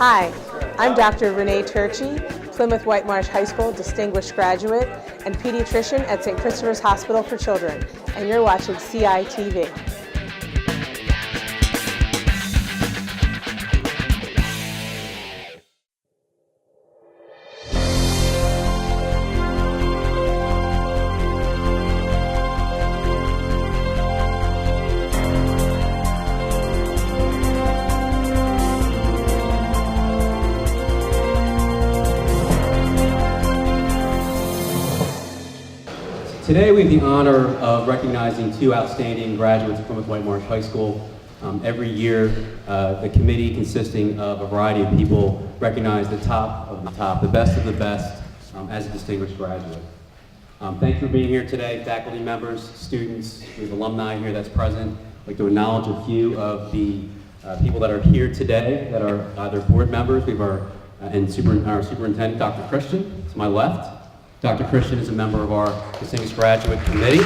Hi, I'm Dr. Renee Turchi, Plymouth Whitemarsh High School Distinguished Graduate and Pediatrician at St. Christopher's Hospital for Children, and you're watching CITV. Today we have the honor of recognizing two outstanding graduates of Plymouth Whitemarsh High School. Every year, the committee consisting of a variety of people recognize the top of the top, the best of the best, as a distinguished graduate. Thank you for being here today, faculty members, students, we have alumni here that's present. I'd like to acknowledge a few of the people that are here today that are either board members. We have our superintendent, Dr. Christian, to my left. Dr. Christian is a member of our Distinguished Graduate Committee. To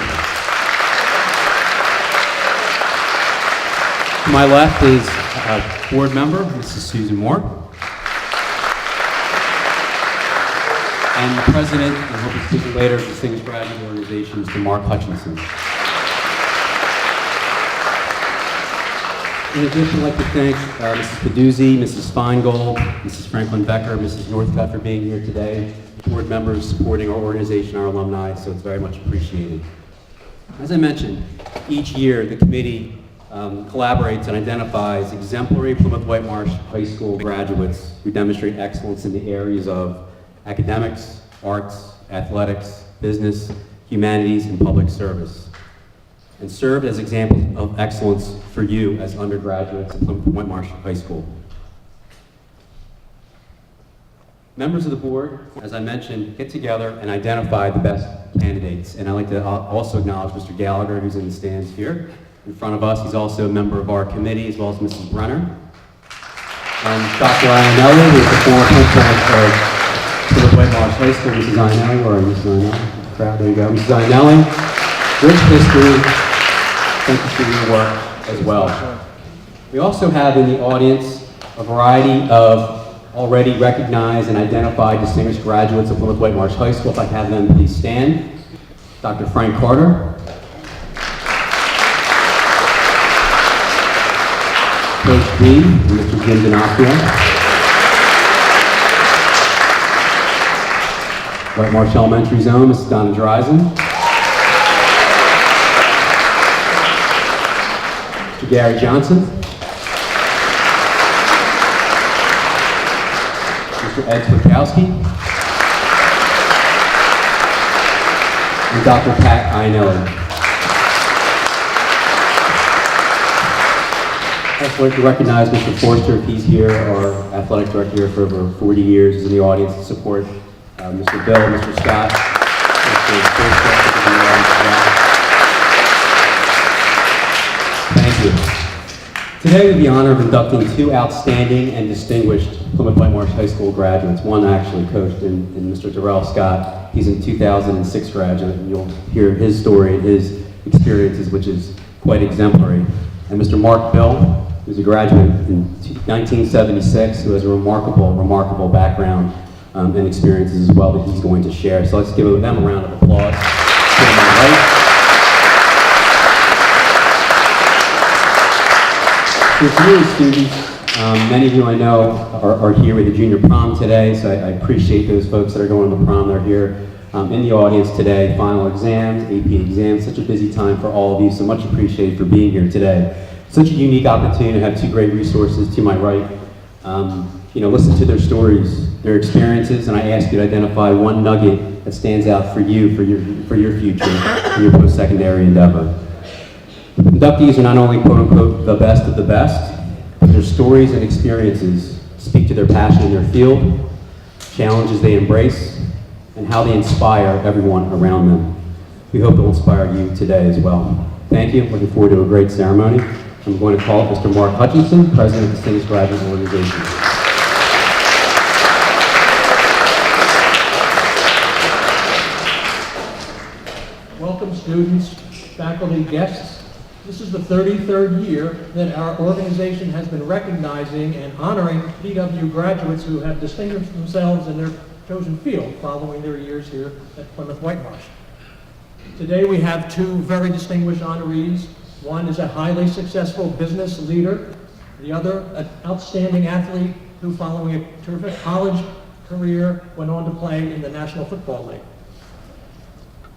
my left is a board member, Mrs. Susan Moore. And the president, and we'll be speaking later, of the Distinguished Graduate Organization, Mr. Mark Hutchinson. In addition, I'd like to thank Mrs. Peduzzi, Mrs. Feingold, Mrs. Franklin Becker, Mrs. Northcutt for being here today. Board members supporting our organization, our alumni, so it's very much appreciated. As I mentioned, each year the committee collaborates and identifies exemplary Plymouth Whitemarsh High School graduates who demonstrate excellence in the areas of academics, arts, athletics, business, humanities, and public service, and served as examples of excellence for you as undergraduates at Plymouth Whitemarsh High School. Members of the board, as I mentioned, get together and identify the best candidates. And I'd like to also acknowledge Mr. Gallagher, who's in the stands here in front of us. He's also a member of our committee, as well as Mrs. Brenner. And Dr. Ionelli, who's the former principal of Plymouth Whitemarsh High School. Mrs. Ionelli, or Mrs. Ionelli? Crowd, there you go. Mrs. Ionelli, rich history. Thank you for your work as well. We also have in the audience a variety of already recognized and identified distinguished graduates of Plymouth Whitemarsh High School. If I have them, please stand. Dr. Frank Carter. Coach B, Mr. Jim D'Onofrio. Whitemarsh Elementary Zone, Mrs. Donna Dreisen. Mr. Gary Johnson. Ed Twikowski, and Dr. Pat Ionelli. I'd also like to recognize Mr. Forster, if he's here, our athletic director here for over 40 years, is in the audience to support Mr. Bill, Mr. Scott, Mr. Forster. Thank you. Today we have the honor of inducting two outstanding and distinguished Plymouth Whitemarsh High School graduates. One actually coached in Mr. Darrell Scott. He's a 2006 graduate, and you'll hear his story and his experiences, which is quite exemplary. And Mr. Mark Bill, who's a graduate in 1976, who has a remarkable background and experiences as well that he's going to share. So let's give them a round of applause. For you students, many of you I know are here with the junior prom today, so I appreciate those folks that are going to the prom. They're here in the audience today. Final exams, AP exams, such a busy time for all of you, so much appreciated for being here today. Such a unique opportunity to have two great resources to my right. Listen to their stories, their experiences, and I ask you to identify one nugget that stands out for you, for your future, in your post-secondary endeavor. Inductees are not only quote-unquote the best of the best, but their stories and experiences speak to their passion in their field, challenges they embrace, and how they inspire everyone around them. We hope it will inspire you today as well. Thank you. Looking forward to a great ceremony. I'm going to call up Mr. Mark Hutchinson, President of the Distinguished Graduate Organization. Welcome students, faculty, guests. This is the 33rd year that our organization has been recognizing and honoring PW graduates who have distinguished themselves in their chosen field following their years here at Plymouth Whitemarsh. Today we have two very distinguished honorees. One is a highly successful business leader, the other an outstanding athlete who, following a terrific college career, went on to play in the National Football League.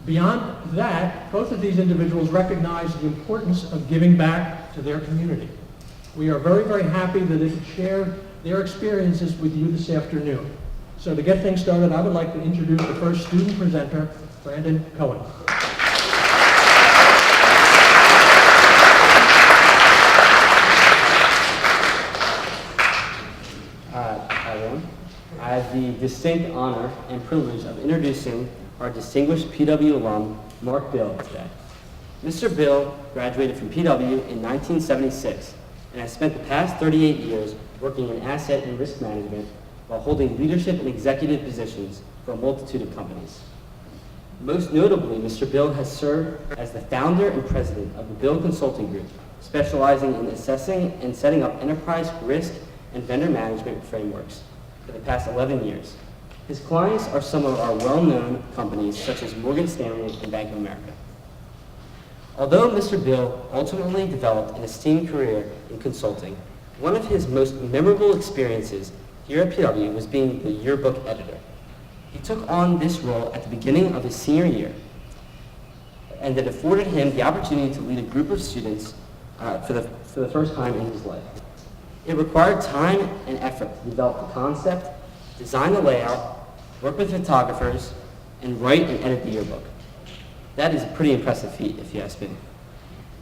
Beyond that, both of these individuals recognize the importance of giving back to their community. We are very, very happy that they could share their experiences with you this afternoon. So to get things started, I would like to introduce the first student presenter, Brandon Cohen. Hi everyone. I have the distinct honor and privilege of introducing our distinguished PW alum, Mark Bill, today. Mr. Bill graduated from PW in 1976 and has spent the past 38 years working in asset and risk management while holding leadership and executive positions for a multitude of companies. Most notably, Mr. Bill has served as the founder and president of the Bill Consulting Group, specializing in assessing and setting up enterprise risk and vendor management frameworks for the past 11 years. His clients are some of our well-known companies such as Morgan Stanley and Bank of America. Although Mr. Bill ultimately developed an esteemed career in consulting, one of his most memorable experiences here at PW was being the yearbook editor. He took on this role at the beginning of his senior year, and it afforded him the opportunity to lead a group of students for the first time in his life. It required time and effort to develop the concept, design the layout, work with photographers, and write and edit the yearbook. That is a pretty impressive feat, if you ask me.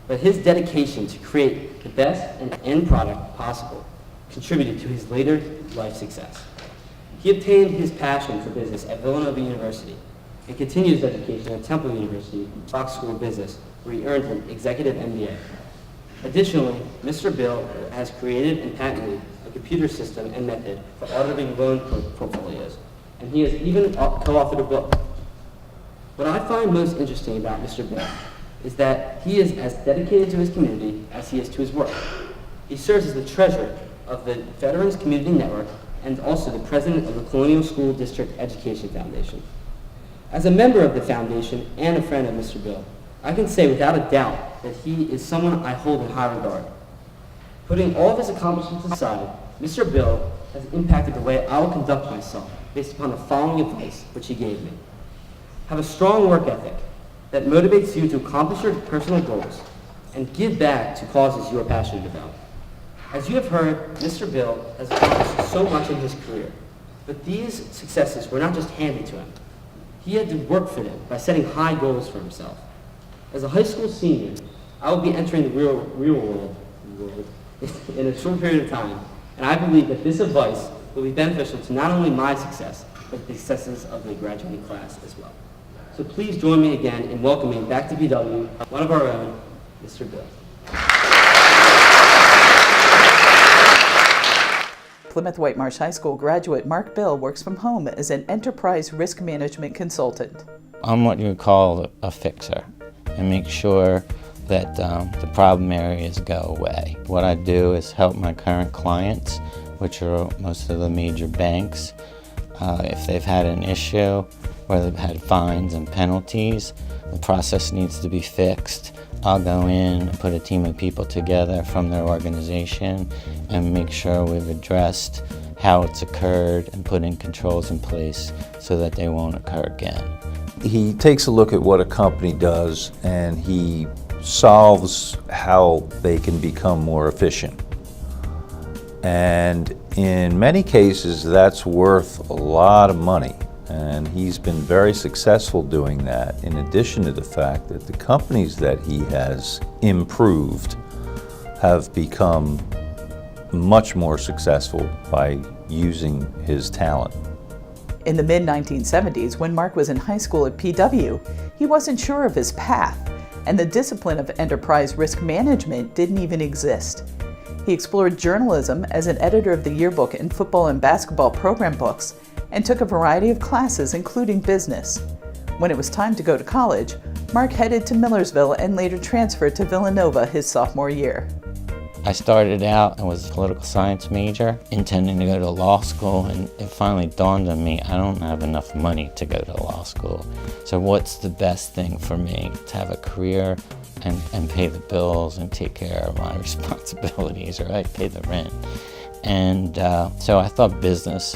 But his dedication to create the best and end product possible contributed to his later life success. He obtained his passion for business at Villanova University and continued his education at Temple University Fox School of Business, where he earned an executive MBA. Additionally, Mr. Bill has created and patented a computer system and method for auditing loan portfolios, and he has even co-authored a book. What I find most interesting about Mr. Bill is that he is as dedicated to his community as he is to his work. He serves as the treasurer of the Veterans Community Network and also the president of the Colonial School District Education Foundation. As a member of the foundation and a friend of Mr. Bill, I can say without a doubt that he is someone I hold in high regard. Putting all of his accomplishments aside, Mr. Bill has impacted the way I will conduct myself based upon the following advice which he gave me. Have a strong work ethic that motivates you to accomplish your personal goals and give back to causes you are passionate about. As you have heard, Mr. Bill has accomplished so much in his career, but these successes were not just handed to him. He had to work for them by setting high goals for himself. As a high school senior, I will be entering the real world in a short period of time, and I believe that this advice will be beneficial to not only my success, but the successes of the graduating class as well. So please join me again in welcoming back to PW one of our own, Mr. Bill. Plymouth Whitemarsh High School graduate Mark Bill works from home as an enterprise risk management consultant. I'm what you would call a fixer and make sure that the problem areas go away. What I do is help my current clients, which are most of the major banks, if they've had an issue where they've had fines and penalties, the process needs to be fixed. I'll go in and put a team of people together from their organization and make sure we've addressed how it's occurred and putting controls in place so that they won't occur again. He takes a look at what a company does and he solves how they can become more efficient. And in many cases, that's worth a lot of money. And he's been very successful doing that, in addition to the fact that the companies that he has improved have become much more successful by using his talent. In the mid-1970s, when Mark was in high school at PW, he wasn't sure of his path, and the discipline of enterprise risk management didn't even exist. He explored journalism as an editor of the yearbook and football and basketball program books, and took a variety of classes, including business. When it was time to go to college, Mark headed to Millersville and later transferred to Villanova his sophomore year. I started out and was a political science major, intending to go to law school, and it finally dawned on me I don't have enough money to go to law school. So what's the best thing for me? To have a career and pay the bills and take care of my responsibilities, right? Pay the rent. And so I thought business,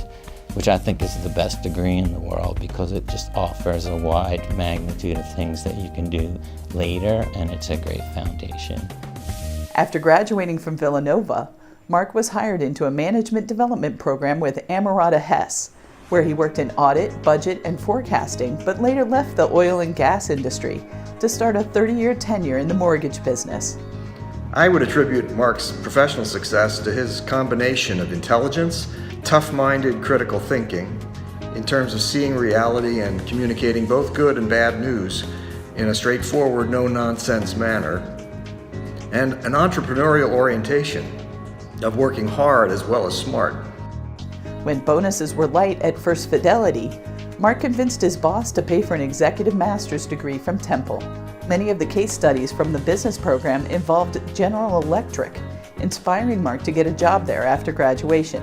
which I think is the best degree in the world because it just offers a wide magnitude of things that you can do later, and it's a great foundation. After graduating from Villanova, Mark was hired into a management development program with PWHS, where he worked in audit, budget, and forecasting, but later left the oil and gas industry to start a 30-year tenure in the mortgage business. I would attribute Mark's professional success to his combination of intelligence, tough-minded critical thinking, in terms of seeing reality and communicating both good and bad news in a straightforward, no-nonsense manner, and an entrepreneurial orientation of working hard as well as smart. When bonuses were light at First Fidelity, Mark convinced his boss to pay for an executive master's degree from Temple. Many of the case studies from the business program involved General Electric, inspiring Mark to get a job there after graduation.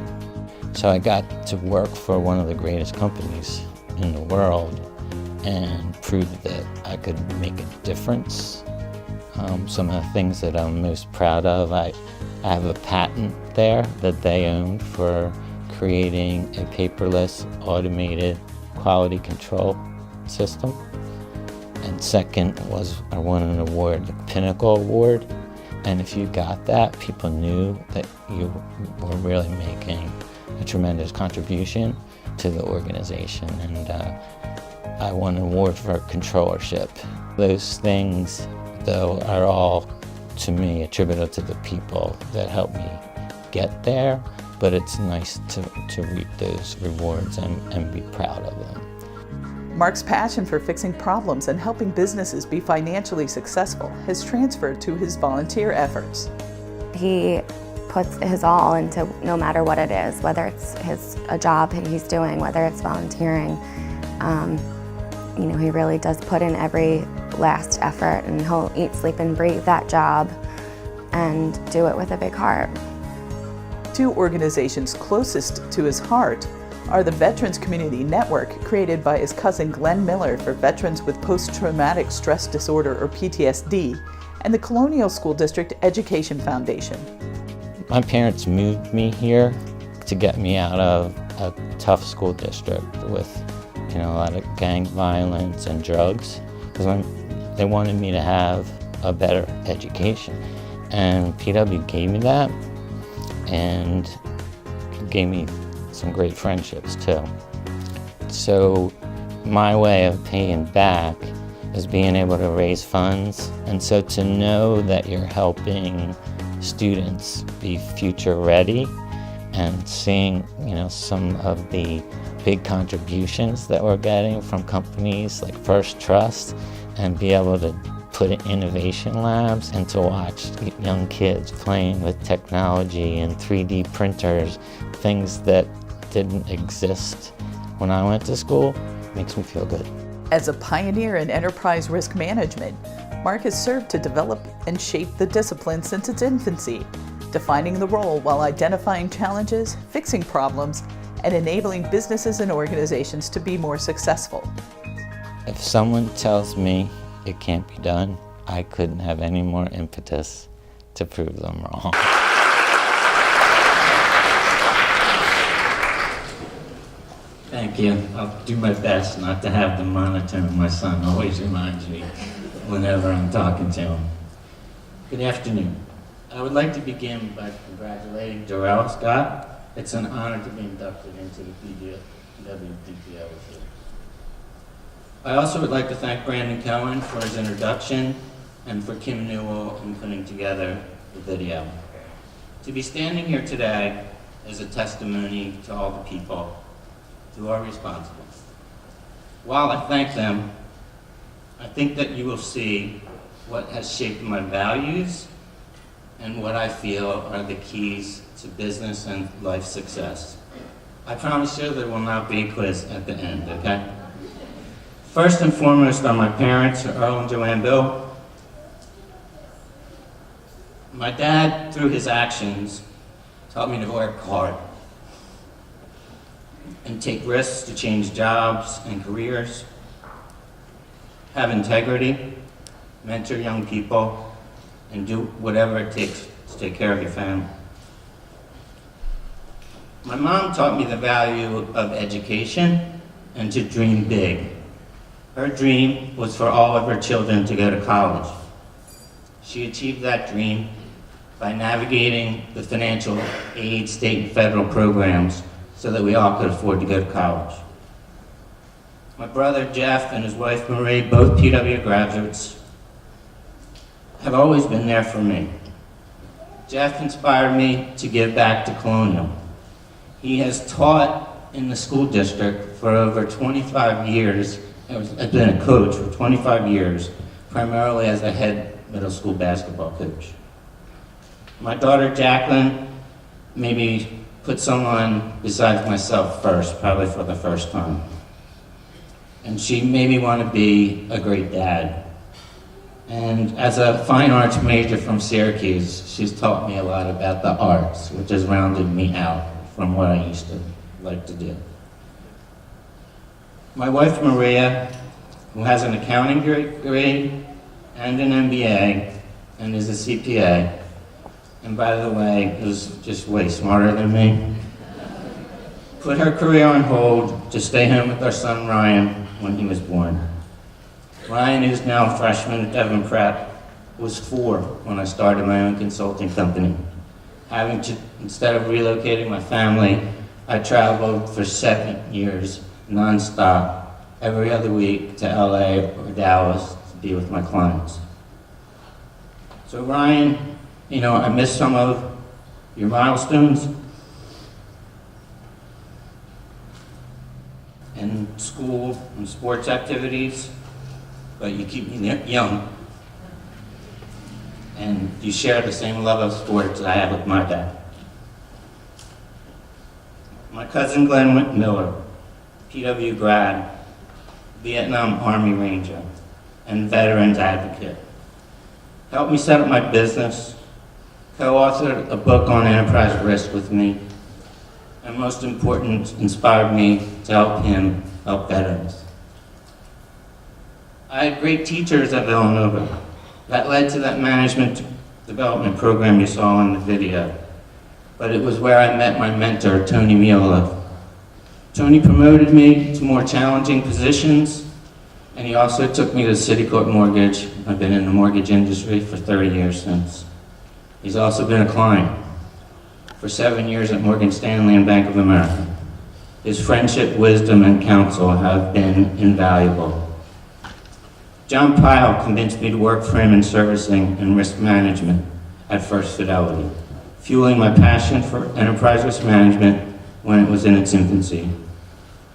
So I got to work for one of the greatest companies in the world and proved that I could make a difference. Some of the things that I'm most proud of, I have a patent there that they owned for creating a paperless, automated quality control system. And second was I won an award, the Pinnacle Award. And if you got that, people knew that you were really making a tremendous contribution to the organization. And I won an award for controllership. Those things, though, are all, to me, attributable to the people that helped me get there, but it's nice to reap those rewards and be proud of them. Mark's passion for fixing problems and helping businesses be financially successful has transferred to his volunteer efforts. He puts his all into no matter what it is, whether it's a job he's doing, whether it's volunteering. He really does put in every last effort, and he'll eat, sleep, and breathe that job and do it with a big heart. Two organizations closest to his heart are the Veterans Community Network, created by his cousin Glenn Miller for veterans with post-traumatic stress disorder or PTSD, and the Colonial School District Education Foundation. My parents moved me here to get me out of a tough school district with a lot of gang violence and drugs, because they wanted me to have a better education. And PW gave me that, and gave me some great friendships too. So my way of paying back is being able to raise funds, and so to know that you're helping students be future ready and seeing some of the big contributions that we're getting from companies like First Trust, and be able to put in innovation labs and to watch young kids playing with technology and 3D printers, things that didn't exist when I went to school, makes me feel good. As a pioneer in enterprise risk management, Mark has served to develop and shape the discipline since its infancy, defining the role while identifying challenges, fixing problems, and enabling businesses and organizations to be more successful. If someone tells me it can't be done, I couldn't have any more impetus to prove them wrong. Thank you. I'll do my best not to have the monotone my son always reminds me whenever I'm talking to him. Good afternoon. I would like to begin by congratulating Darrell Scott. It's an honor to be inducted into the PWHS. I also would like to thank Brandon Cohen for his introduction and for Kim Newell in putting together the video. To be standing here today is a testimony to all the people who are responsible. While I thank them, I think that you will see what has shaped my values and what I feel are the keys to business and life success. I promise you there will not be a quiz at the end, okay? First and foremost are my parents, Earl and Joanne Bill. My dad, through his actions, taught me to work hard and take risks to change jobs and careers, have integrity, mentor young people, and do whatever it takes to take care of your family. My mom taught me the value of education and to dream big. Her dream was for all of her children to go to college. She achieved that dream by navigating the financial aid, state and federal programs so that we all could afford to go to college. My brother Jeff and his wife Marie, both PW graduates, have always been there for me. Jeff inspired me to give back to Colonial. He has taught in the school district for over 25 years. Has been a coach for 25 years, primarily as a head middle school basketball coach. My daughter Jacqueline maybe put someone besides myself first, probably for the first time. And she made me want to be a great dad. And as a fine arts major from Syracuse, she's taught me a lot about the arts, which has rounded me out from what I used to like to do. My wife Maria, who has an accounting degree and an MBA and is a CPA, and by the way, is just way smarter than me, put her career on hold to stay home with our son Ryan when he was born. Ryan, who's now a freshman at Devon Prep, was 4 when I started my own consulting company. Instead of relocating my family, I traveled for 7 years nonstop, every other week to LA or Dallas to be with my clients. So Ryan, I missed some of your milestones in school and sports activities, but you keep me young. And you share the same love of sports that I have with my dad. My cousin Glenn Miller, PW grad, Vietnam Army Ranger, and veterans advocate, helped me set up my business, co-authored a book on enterprise risk with me, and most important, inspired me to help him help veterans. I had great teachers at Villanova. That led to that management development program you saw in the video. But it was where I met my mentor, Tony Miola. Tony promoted me to more challenging positions, and he also took me to Citicorp Mortgage. I've been in the mortgage industry for 30 years since. He's also been a client for 7 years at Morgan Stanley and Bank of America. His friendship, wisdom, and counsel have been invaluable. John Pyle convinced me to work for him in servicing and risk management at First Fidelity, fueling my passion for enterprise risk management when it was in its infancy.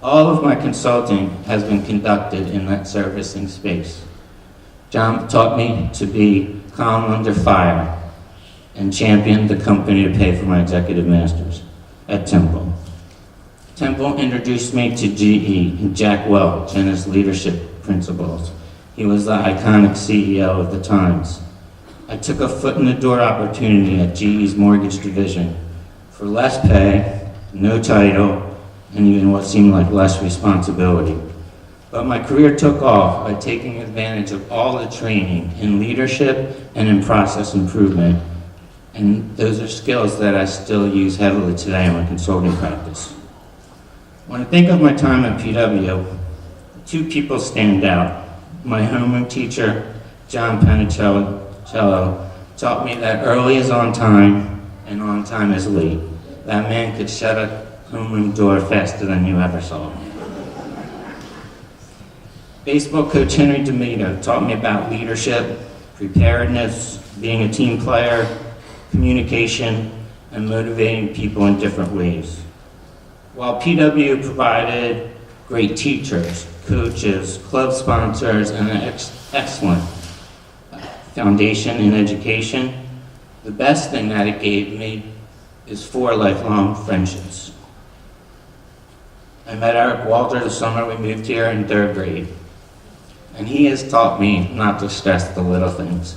All of my consulting has been conducted in that servicing space. John taught me to be calm under fire and championed the company to pay for my executive masters at Temple. Temple introduced me to GE and Jack Welch and his leadership principles. He was the iconic CEO of the Times. I took a foot in the door opportunity at GE's mortgage division for less pay, no title, and even what seemed like less responsibility. But my career took off by taking advantage of all the training in leadership and in process improvement. And those are skills that I still use heavily today in my consulting practice. When I think of my time at PW, 2 people stand out. My homeroom teacher, John Panicello, taught me that early is on time and on time is late. That man could shut a homeroom door faster than you ever saw. Baseball coach Henry DeMito taught me about leadership, preparedness, being a team player, communication, and motivating people in different ways. While PW provided great teachers, coaches, club sponsors, and an excellent foundation in education, the best thing that it gave me is 4 lifelong friendships. I met Eric Walter the summer we moved here in 3rd grade. and he has taught me not to stress the little things.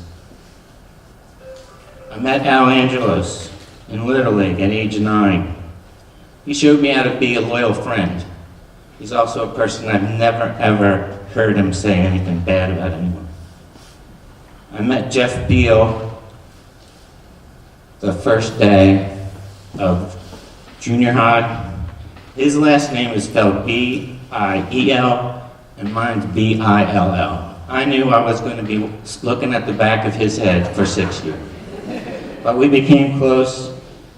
I met Al Angelos in Little League at age 9. He showed me how to be a loyal friend. He's also a person I've never ever heard him say anything bad about anyone. I met Jeff Beal the first day of junior high. His last name is spelled B-I-E-L, and mine's B-I-L-L. I knew I was going to be looking at the back of his head for 6 years. But we became close,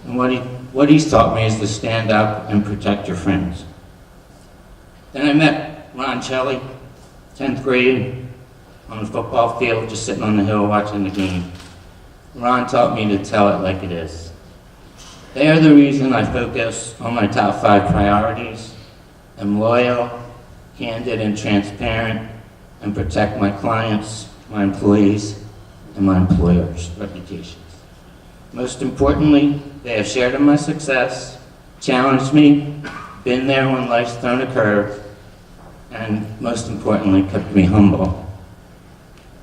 and what he's taught me is to stand up and protect your friends. Then I met Ron Shelley, 10th grade, on the football field, just sitting on the hill watching the game. Ron taught me to tell it like it is. They are the reason I focus on my top 5 priorities. I'm loyal, candid, and transparent, and protect my clients, my employees, and my employers' reputations. Most importantly, they have shared in my success, challenged me, been there when life's thrown a curve, and most importantly, kept me humble.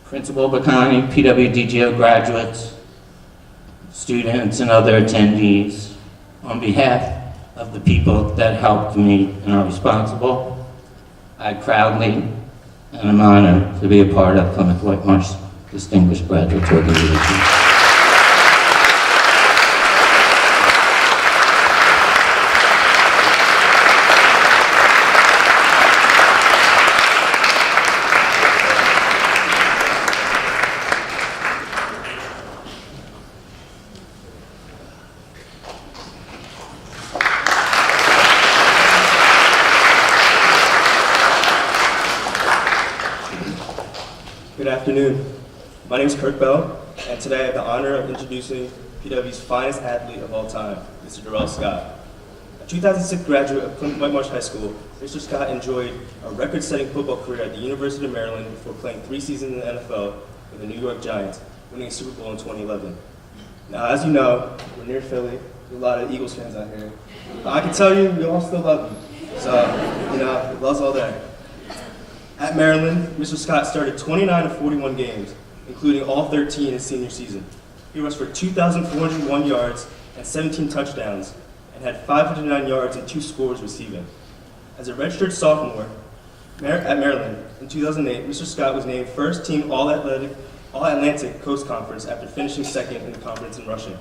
Principal Bacani, PWDGO graduates, students, and other attendees, on behalf of the people that helped me and are responsible, I proudly and am honored to be a part of Plymouth Whitemarsh Distinguished Graduates Organization. Good afternoon. My name is Kirk Bell, and today I have the honor of introducing PW's finest athlete of all time, Mr. Darrell Scott. A 2006 graduate of Plymouth Whitemarsh High School, Mr. Scott enjoyed a record-setting football career at the University of Maryland before playing 3 seasons in the NFL with the New York Giants, winning a Super Bowl in 2011. Now, as you know, we're near Philly. There's a lot of Eagles fans out here. But I can tell you, we all still love you. So, love's all there. At Maryland, Mr. Scott started 29 of 41 games, including all 13 in his senior season. He rushed for 2,401 yards and 17 touchdowns, and had 509 yards and 2 scores receiving. As a redshirt sophomore at Maryland in 2008, Mr. Scott was named first team All-Atlantic Coast Conference after finishing second in the conference in rushing.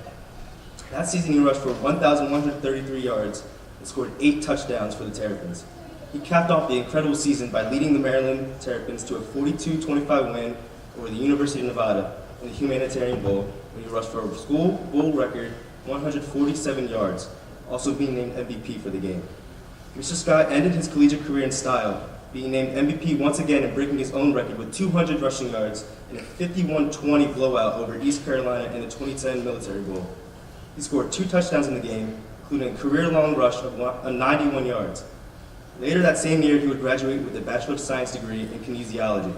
That season, he rushed for 1,133 yards and scored 8 touchdowns for the Terrapins. He capped off the incredible season by leading the Maryland Terrapins to a 42-25 win over the University of Nevada in the Humanitarian Bowl, when he rushed for a school bowl record 147 yards, also being named MVP for the game. Mr. Scott ended his collegiate career in style, being named MVP once again and breaking his own record with 200 rushing yards in a 51-20 blowout over East Carolina in the 2010 Military Bowl. He scored 2 touchdowns in the game, including a career-long rush of 91 yards. Later that same year, he would graduate with a Bachelor of Science degree in kinesiology.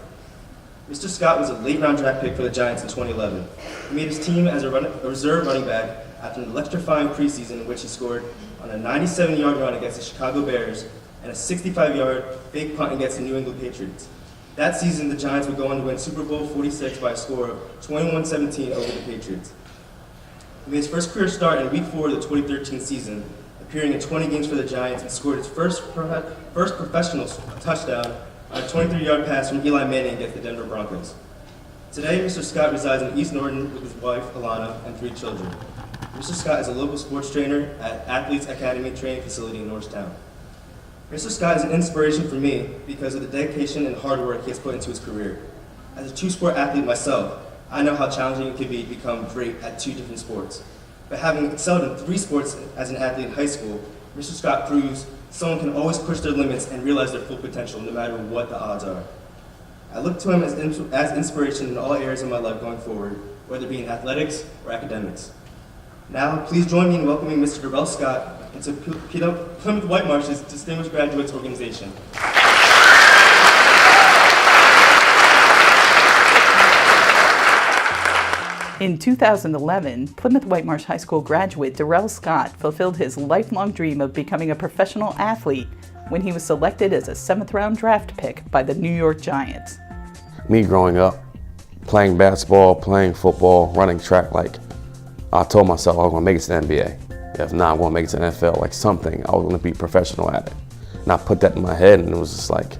Mr. Scott was a late-round draft pick for the Giants in 2011. He made his team as a reserve running back after an electrifying preseason in which he scored on a 97-yard run against the Chicago Bears and a 65-yard fake punt against the New England Patriots. That season, the Giants would go on to win Super Bowl 46 by a score of 21-17 over the Patriots. He made his first career start in Week 4 of the 2013 season, appearing in 20 games for the Giants, and scored his first professional touchdown on a 23-yard pass from Eli Manning against the Denver Broncos. Today, Mr. Scott resides in East Norton with his wife, Alana, and 3 children. Mr. Scott is a local sports trainer at Athletes Academy Training Facility in Norristown. Mr. Scott is an inspiration for me because of the dedication and hard work he has put into his career. As a 2-sport athlete myself, I know how challenging it can be to become great at 2 different sports. But having excelled in 3 sports as an athlete in high school, Mr. Scott proves someone can always push their limits and realize their full potential no matter what the odds are. I look to him as inspiration in all areas of my life going forward, whether it be in athletics or academics. Now, please join me in welcoming Mr. Darrell Scott into Plymouth Whitemarsh's Distinguished Graduates Organization. In 2011, Plymouth Whitemarsh High School graduate Darrell Scott fulfilled his lifelong dream of becoming a professional athlete when he was selected as a 7th-round draft pick by the New York Giants. me growing up, playing basketball, playing football, running track, like I told myself I was gonna make it to the NBA. If not, I'm gonna make it to the NFL, like something, I was gonna be professional at it. And I put that in my head and it was just like,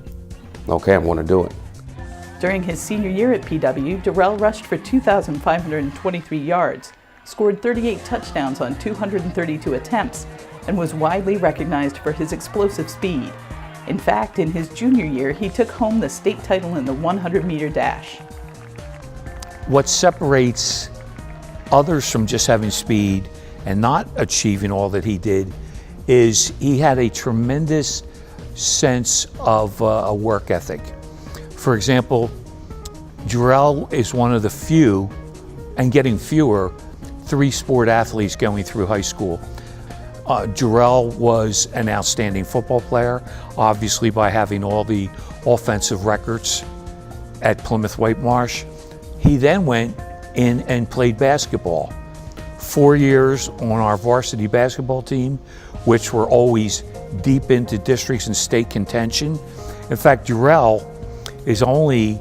okay, I'm gonna do it. During his senior year at PW, Darrell rushed for 2,523 yards, scored 38 touchdowns on 232 attempts, and was widely recognized for his explosive speed. In fact, in his junior year, he took home the state title in the 100-meter dash. What separates others from just having speed and not achieving all that he did is he had a tremendous sense of a work ethic. For example, Darrell is one of the few, and getting fewer, three-sport athletes going through high school. Darrell was an outstanding football player, obviously by having all the offensive records at Plymouth Whitemarsh. He then went in and played basketball. 4 years on our varsity basketball team, which were always deep into districts and state contention. In fact, Darrell is only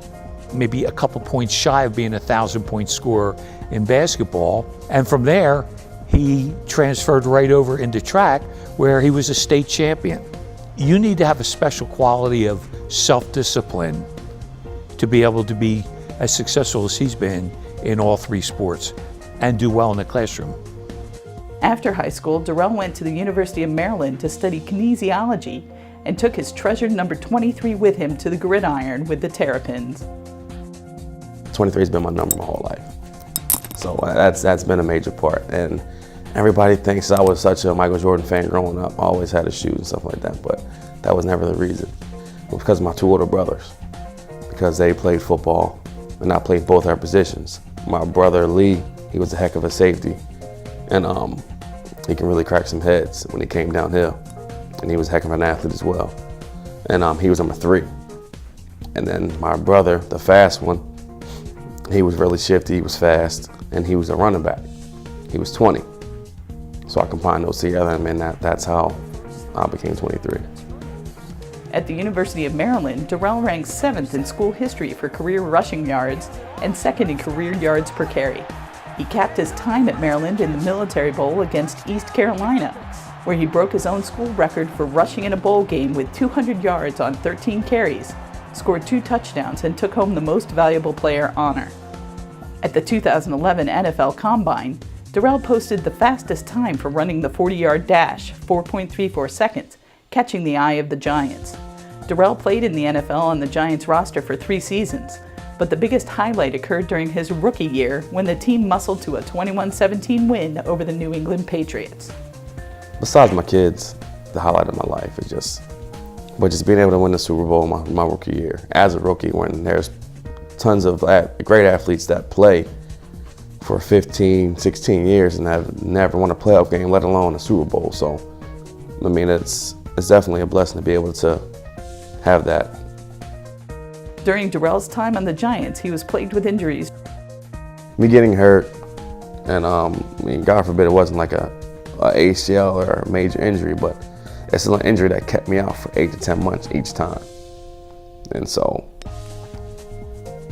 maybe a couple points shy of being a 1,000-point scorer in basketball. And from there, he transferred right over into track, where he was a state champion. You need to have a special quality of self-discipline to be able to be as successful as he's been in all three sports and do well in the classroom. After high school, Darrell went to the University of Maryland to study kinesiology and took his treasured number 23 with him to the gridiron with the Terrapins. 23 has been my number my whole life. So that's been a major part. And everybody thinks I was such a Michael Jordan fan growing up. I always had his shoes and stuff like that, but that was never the reason. It was because of my two older brothers, because they played football and I played both our positions. My brother Lee, he was a heck of a safety, and he can really crack some heads when he came downhill. And he was a heck of an athlete as well. And he was number 3. And then my brother, the fast one, he was really shifty, he was fast, and he was a running back. He was 20. So I combined those together, and that's how I became 23. At the University of Maryland, Darrell ranked 7th in school history for career rushing yards and 2nd in career yards per carry. He capped his time at Maryland in the Military Bowl against East Carolina, where he broke his own school record for rushing in a bowl game with 200 yards on 13 carries, scored 2 touchdowns, and took home the Most Valuable Player honor. At the 2011 NFL Combine, Darrell posted the fastest time for running the 40-yard dash, 4.34 seconds, catching the eye of the Giants. Darrell played in the NFL on the Giants roster for 3 seasons, but the biggest highlight occurred during his rookie year when the team muscled to a 21-17 win over the New England Patriots. Besides my kids, the highlight of my life is just being able to win the Super Bowl my rookie year. As a rookie, when there's tons of great athletes that play for 15, 16 years and have never won a playoff game, let alone a Super Bowl. So, I mean, it's definitely a blessing to be able to have that. During Darrell's time on the Giants, he was plagued with injuries. Me getting hurt, and I mean, God forbid it wasn't like a ACL or a major injury, but it's an injury that kept me out for 8 to 10 months each time. And so,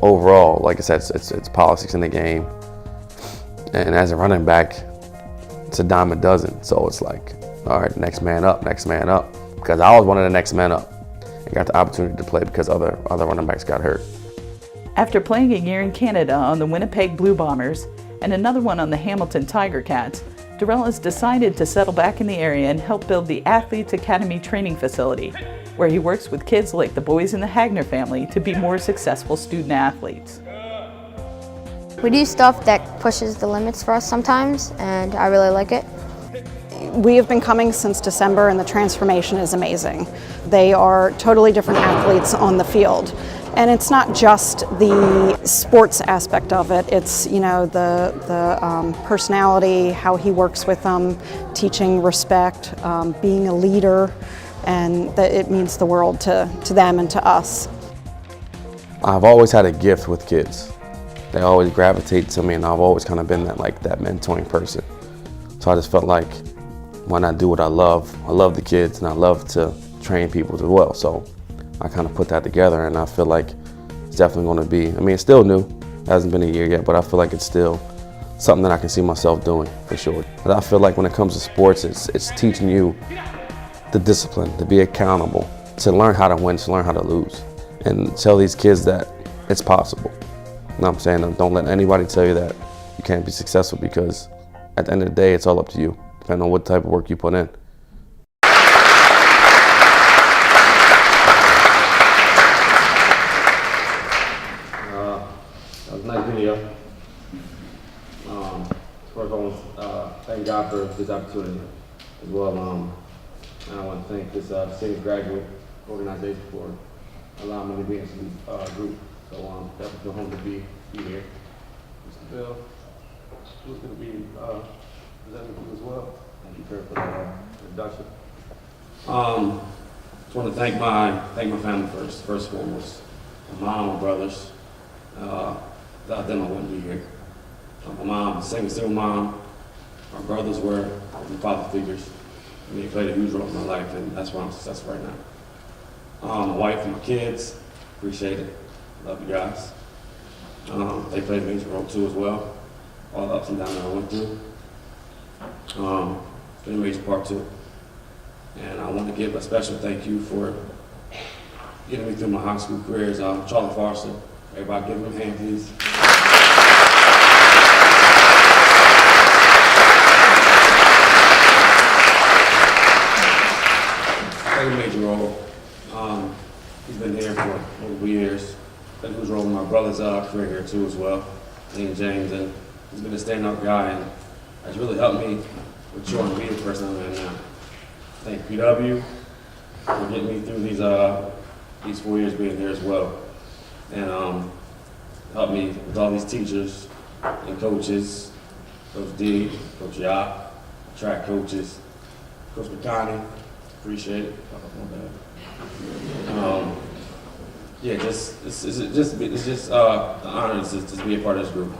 overall, like I said, it's politics in the game. And as a running back, it's a dime a dozen. So it's like, all right, next man up. Because I was one of the next men up and got the opportunity to play because other running backs got hurt. After playing a year in Canada on the Winnipeg Blue Bombers and another one on the Hamilton Tiger Cats, Darrell has decided to settle back in the area and help build the Athletes Academy training facility, where he works with kids like the boys in the Hagner family to be more successful student athletes. We do stuff that pushes the limits for us sometimes, and I really like it. We have been coming since December, and the transformation is amazing. They are totally different athletes on the field. And it's not just the sports aspect of it, it's, you know, the personality, how he works with them, teaching respect, being a leader, and that it means the world to them and to us. I've always had a gift with kids. They always gravitate to me, and I've always kind of been that mentoring person. So I just felt like, why not do what I love? I love the kids, and I love to train people as well. So I kind of put that together, and I feel like definitely going to be, I mean, it's still new. It hasn't been a year yet, but I feel like it's still something that I can see myself doing for sure. But I feel like when it comes to sports, it's teaching you the discipline, to be accountable, to learn how to win, to learn how to lose, and tell these kids that it's possible. You know what I'm saying? Don't let anybody tell you that you can't be successful, because at the end of the day, it's all up to you, depending on what type of work you put in. That was a nice video. First, I want to thank God for this opportunity as well. And I want to thank this distinguished graduate organization for allowing me to be in this group. So definitely feel humbled to be here. Mr. Bill, who's going to be presenting to you as well. Thank you, Kurt, for that introduction. Just want to thank my family first and foremost. My mom, my brothers. Without them, I wouldn't be here. My mom, single mom. My brothers were my father figures. And they played a huge role in my life, and that's why I'm successful right now. My wife and my kids, appreciate it. Love you guys. They played a major role too as well. All the ups and downs that I went through. It's been a major part too. And I want to give a special thank you for getting me through my high school careers. Charlie Forster. Everybody give him a hand, please. Played a major role. He's been here for multiple years. Played a huge role in my brother's career here too as well, me and James, and he's been a standout guy, and has really helped me mature and be the person I am now. Thank PW for getting me through these 4 years being here as well. And helped me with all these teachers and coaches, Coach D, Coach Yop, track coaches, Coach McConney, appreciate it. Yeah, it's just an honor to be a part of this group.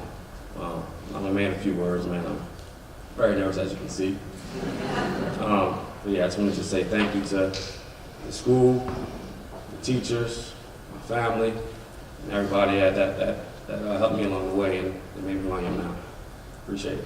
I'm a man of few words, man. I'm very nervous, as you can see. But yeah, I just wanted to say thank you to the school, the teachers, my family, and everybody that helped me along the way and made me who I am now. Appreciate it.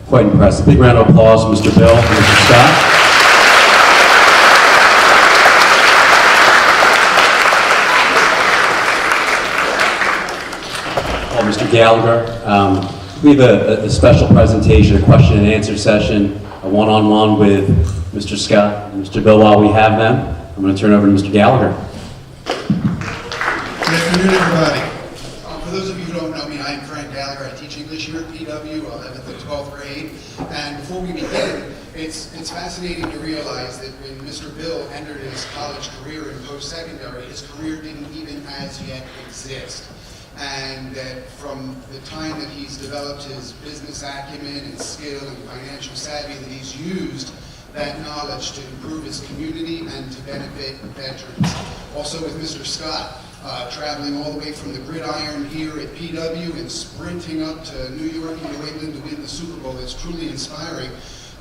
Quite impressive. Big round of applause for Mr. Bill and Mr. Scott. Oh, Mr. Gallagher. We have a special presentation, a question and answer session, a one-on-one with Mr. Scott and Mr. Bill. While we have them, I'm going to turn it over to Mr. Gallagher. Good afternoon, everybody. For those of you who don't know me, I am Frank Gallagher. I teach English here at PW, 11th and 12th grade. And before we begin, it's fascinating to realize that when Mr. Bill entered his college career in post-secondary, his career didn't even as yet exist. And that from the time that he's developed his business acumen and skill and financial savvy, that he's used that knowledge to improve his community and to benefit veterans. Also with Mr. Scott, traveling all the way from the gridiron here at PW and sprinting up to New York and New England to win the Super Bowl. It's truly inspiring,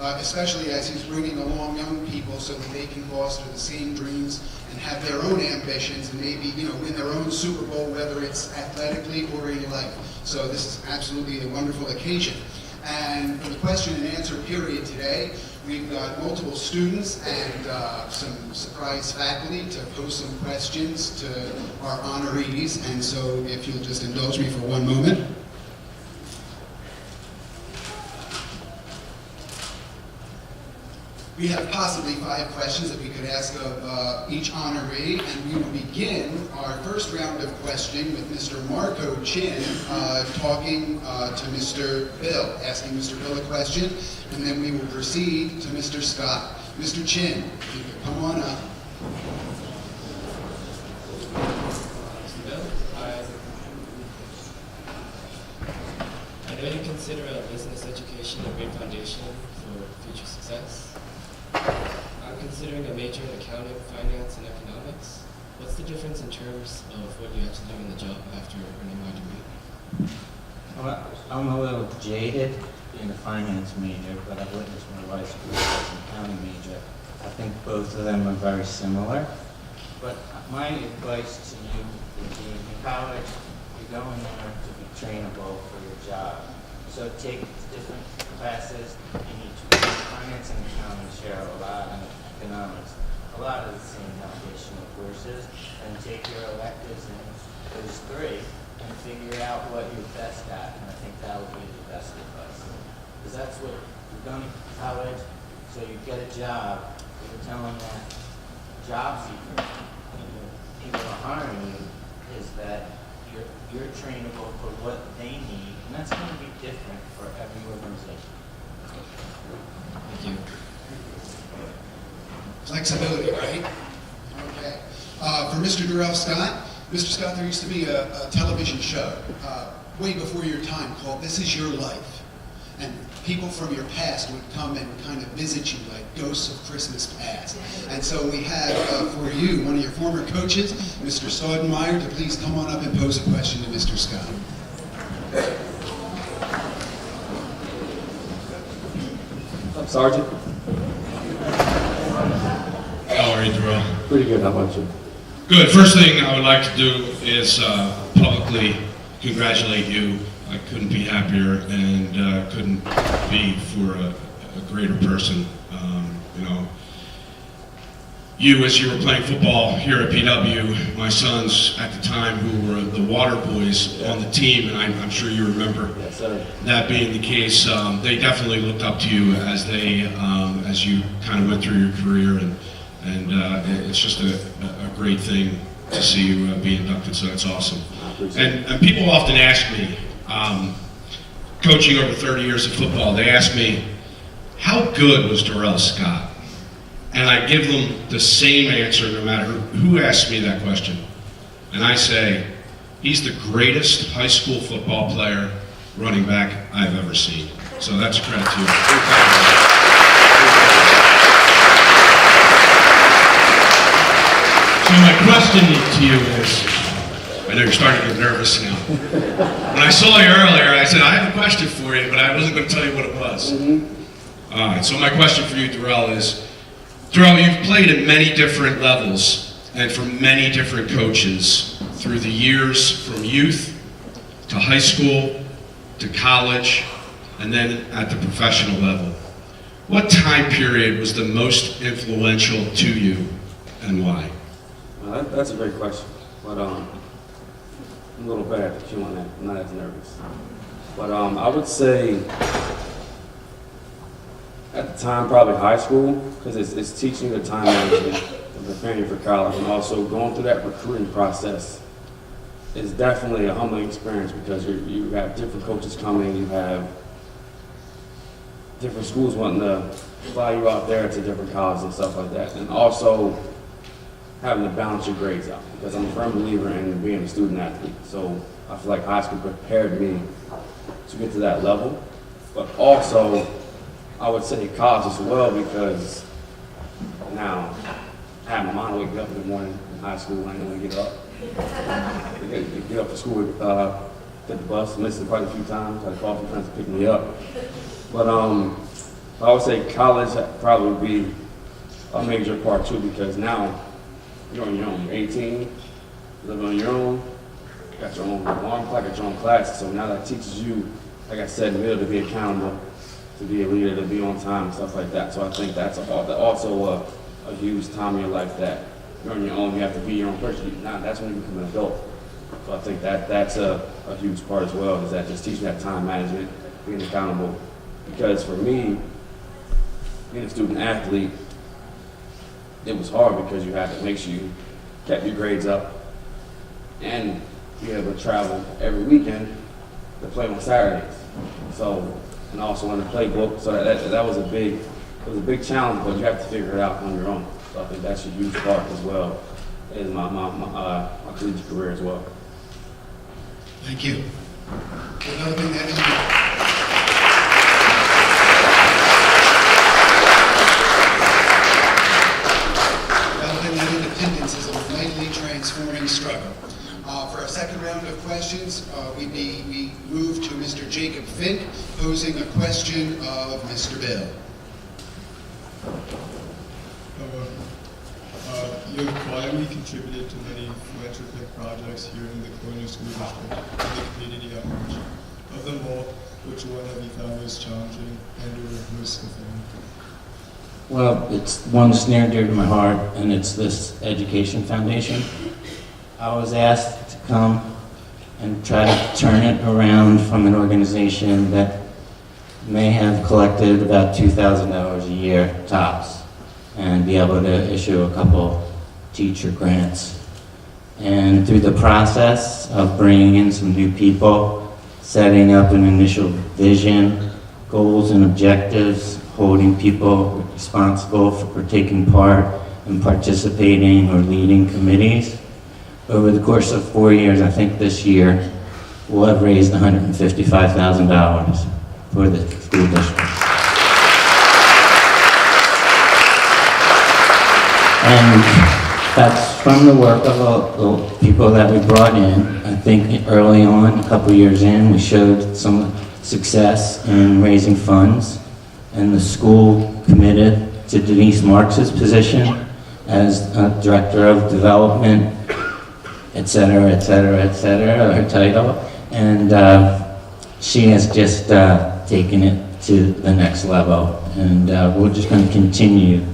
especially as he's bringing along young people so that they can foster the same dreams and have their own ambitions and maybe, win their own Super Bowl, whether it's athletically or in life. So this is absolutely a wonderful occasion. And for the question and answer period today, we've got multiple students and some surprise faculty to pose some questions to our honorees. And so if you'll just indulge me for one moment. We have possibly 5 questions that we could ask of each honoree, and we will begin our first round of questioning with Mr. Marco Chin talking to Mr. Bill, asking Mr. Bill a question, and then we will proceed to Mr. Scott. Mr. Chin, if you could come on up. Mr. Bill, I know you consider a business education a great foundation for future success. I'm considering a major in accounting, finance, and economics. What's the difference in terms of what you have to do in the job after earning my degree? Well, I'm a little jaded being a finance major, but I've witnessed my wife school as an accounting major. I think both of them are very similar. But my advice to you would be in college, you're going there to be trainable for your job. So take different classes in each one. Finance and accounting share a lot, and economics, a lot of the same foundational courses, and take your electives in those three and figure out what you're best at, and I think that would be the best advice. Because that's what you're going to college, so you get a job, you're telling that job seeker, people are hiring you, is that you're trainable for what they need, and that's going to be different for every organization. Thank you. Flexibility, right? Okay. For Mr. Darrell Scott, Mr. Scott, there used to be a television show way before your time called This Is Your Life. And people from your past would come and kind of visit you like ghosts of Christmas past. And so we have for you, one of your former coaches, Mr. Staudenmeyer, to please come on up and pose a question to Mr. Scott. Sergeant? How are you, Darrell? Pretty good, how about you? Good. First thing I would like to do is publicly congratulate you. I couldn't be happier and couldn't be for a greater person. You know, you, as you were playing football here at PW, my sons at the time who were the water boys on the team, and I'm sure you remember that being the case, they definitely looked up to you as as you kind of went through your career, and it's just a great thing to see you be inducted, so that's awesome. And people often ask me, coaching over 30 years of football, they ask me, how good was Darrell Scott? And I give them the same answer no matter who asks me that question. And I say, he's the greatest high school football player, running back I've ever seen. So that's a credit to you. So my question to you is, I know you're starting to get nervous now. When I saw you earlier, I said, I have a question for you, but I wasn't going to tell you what it was. All right, so my question for you, Darrell, is, Darrell, you've played at many different levels and for many different coaches through the years, from youth to high school to college, and then at the professional level. What time period was the most influential to you, and why? That's a great question, but I'm a little bad at you on that. I'm not as nervous. But I would say at the time, probably high school, because it's teaching you the time management and preparing you for college, and also going through that recruiting process is definitely a humbling experience, because you have different coaches coming, you have different schools wanting to fly you out there to different colleges and stuff like that, and also having to balance your grades out, because I'm a firm believer in being a student athlete. So I feel like high school prepared me to get to that level, but also I would say college as well, because now I have my mom waking up in the morning in high school when I didn't get up. Get up to school, get the bus, missed it quite a few times. I had to call some friends to pick me up. But I would say college would probably be a major part too, because now you're on your own. You're 18, living on your own, got your own alarm clock, got your own classes. So now that teaches you, like I said, to be accountable, to be a leader, to be on time, and stuff like that. So I think that's also a huge time in your life that you're on your own. You have to be your own person. Now that's when you become an adult. So I think that's a huge part as well, is that just teaching that time management, being accountable. Because for me, being a student athlete, it was hard because you had to make sure you kept your grades up and be able to travel every weekend to play on Saturdays. So, and also on the playbook. So that was a big challenge, but you have to figure it out on your own. So I think that's a huge part as well as my collegiate career as well. Thank you. Developing that independence is a vitally transforming struggle. For our second round of questions, we move to Mr. Jacob Fink, posing a question of Mr. Bill. You have quietly contributed to many philanthropic projects here in the Colonial School District and the community at large. Of them all, which one have you found most challenging and or most fulfilling? Well, it's one that's near and dear to my heart, and it's this education foundation. I was asked to come and try to turn it around from an organization that may have collected about $2,000 a year tops, and be able to issue a couple teacher grants. And through the process of bringing in some new people, setting up an initial vision, goals and objectives, holding people responsible for taking part and participating or leading committees. Over the course of 4 years, I think this year, we'll have raised $155,000 for the school district. And that's from the work of the people that we brought in. I think early on, a couple years in, we showed some success in raising funds, and the school committed to Denise Marks's position as Director of Development, et cetera, her title. And she has just taken it to the next level. And we're just going to continue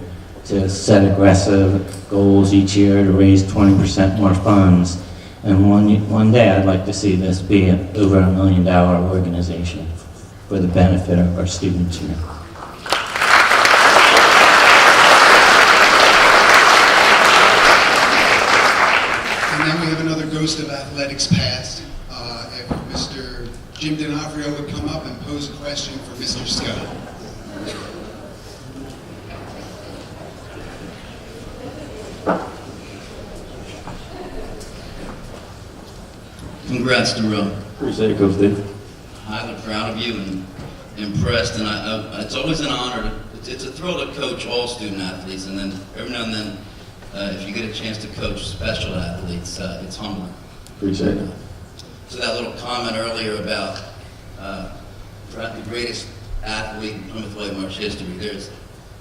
to set aggressive goals each year to raise 20% more funds. And one day I'd like to see this be over $1 million organization for the benefit of our students here. And then we have another ghost of athletics past. If Mr. Jim D'Onofrio would come up and pose a question for Mr. Scott. Congrats, Darrell. Appreciate it, Coach D. Highly proud of you and impressed, and it's always an honor. It's a thrill to coach all student athletes, and then every now and then, if you get a chance to coach special athletes, it's humbling. Appreciate it. So that little comment earlier about perhaps the greatest athlete in Plymouth White Marsh history,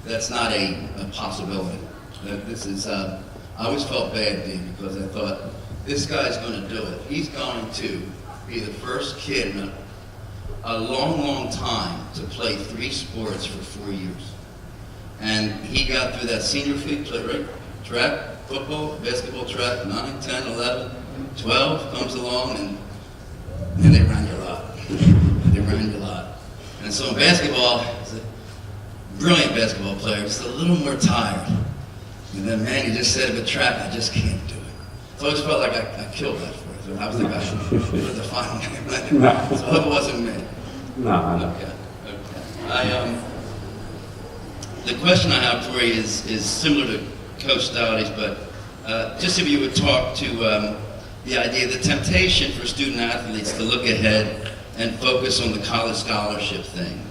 that's not a possibility. This is, I always felt bad, Dave, because I thought, this guy's going to do it. He's going to be the first kid in a long, long time to play 3 sports for 4 years. And he got through that senior feat, right? Track, football, basketball, track, 9, 10, 11, 12 comes along, and they ran you a lot. They ran you a lot. And so in basketball, he's a brilliant basketball player, just a little more tired. And then, man, you just said it with track, I just can't do it. So I always felt like I killed that for you. So I was the guy who put the final game. So it wasn't me. No. Okay. The question I have for you is similar to Coach Doughty's, but just if you would talk to the idea, the temptation for student athletes to look ahead and focus on the college scholarship thing.